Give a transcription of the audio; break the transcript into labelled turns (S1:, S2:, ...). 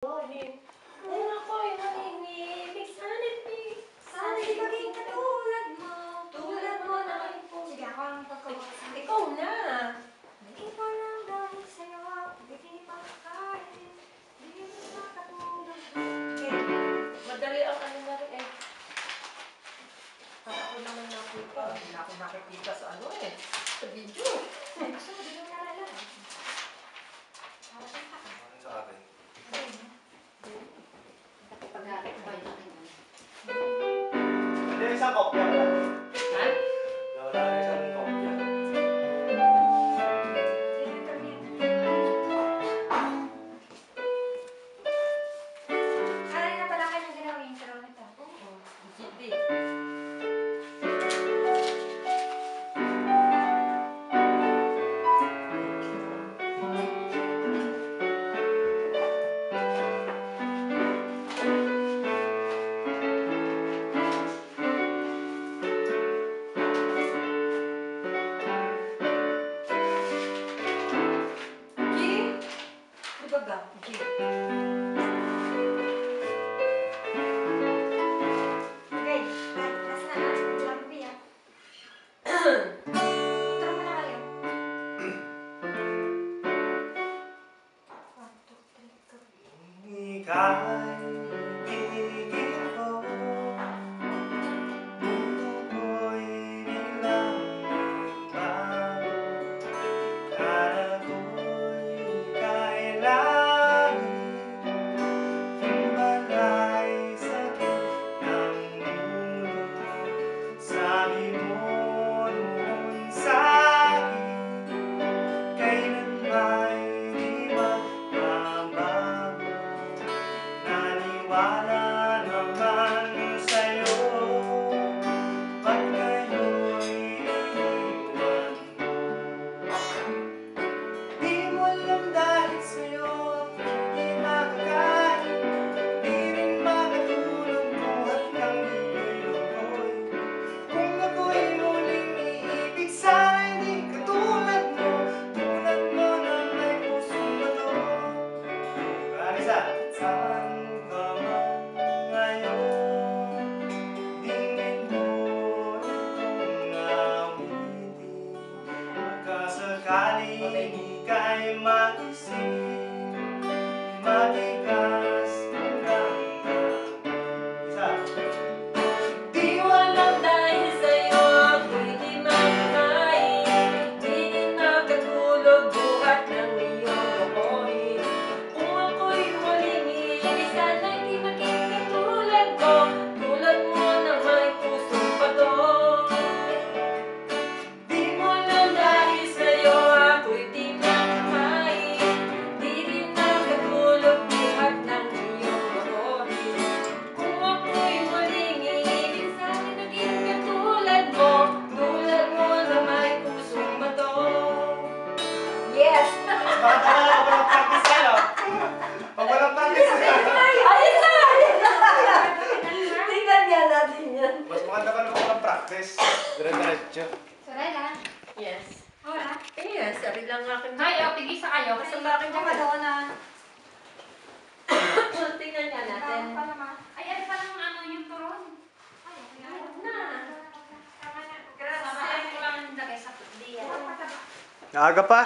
S1: Kung ako'y manginibig, sana'y maging katulad mo na may puso.
S2: Sige, ako ang pagkabasa.
S1: Ikaw na.
S2: Hindi ko lang dahil sa'yo, hindi makakain, hindi mo makatulog. Okay.
S1: Madali ang ano na rin eh. Ako naman nakita. Hindi na ako nakikita sa ano eh. Sa video.
S2: Ay, gusto mo, hindi mo nalala. Harapin ka.
S3: Ano sa akin?
S2: Pag-harap ko ba yun?
S3: Hindi, isang kopya wala.
S1: Ha?
S3: Wala na isang kopya.
S2: Ay, na pala kanyang ginawin. Pero nito.
S1: Oo. GP.
S2: Okay, last na. Lampi, ah. Intro mo na kayo. 1, 2, 3, go.
S3: Ika'y ibigin ko, mundo ko'y biglang nagbago, at ako'y kailangan, himbalay sakit ng mundo. Sabi mo noon sa'kin, kailan ba'y di magbabago? Naniwala naman sa'yo, ba't ngayon iniwan mo? Di mo alam dahil sa'yo di makakain, di rin makatulog buhat ng iluloy. Kung ako'y muling iibig, sana'y di katulad mo, tulad mo na may pusong bato. Marisa, saan ka man ngayon? Dingin mo itong awitin, pagkasakaling ika'y mag-isip, matigas ang damdamin. Isa.
S1: Di mo alam dahil sa'yo ako'y di makakain, di rin makatulog buhat ng iyong lokohin. Kung ako'y muling iibig, sana'y di maging katulad ko, tulad mo na may pusong bato. Di mo alam dahil sa'yo ako'y di makakain, di rin makatulog buhat ng iyong lokohin. Kung ako'y muling iibig, sana'y maging katulad mo, tulad mo na may pusong bato. Yes!
S3: Bakit wala walang practice tayo? Pag walang practice,
S1: Ayun na! Tingnan nga natin yan.
S3: mas maganda pa naman walang practice. Dire-diretso.
S2: Sorella.
S1: Yes.
S2: Ora.
S1: Yes, sabi lang akin.
S4: Ay, tigisa kayo.
S1: Basta ba akin
S2: Ako pa doon na.
S1: Tingnan nga natin.
S2: Tama pa naman.
S4: Ay, ano pa lang ano yung turon?
S2: Ay, okay na.
S1: Ayun na.
S2: Tama na.
S4: Sabay ko lang nilagay sa diyan.
S2: Tama pa.
S3: Naaga pa?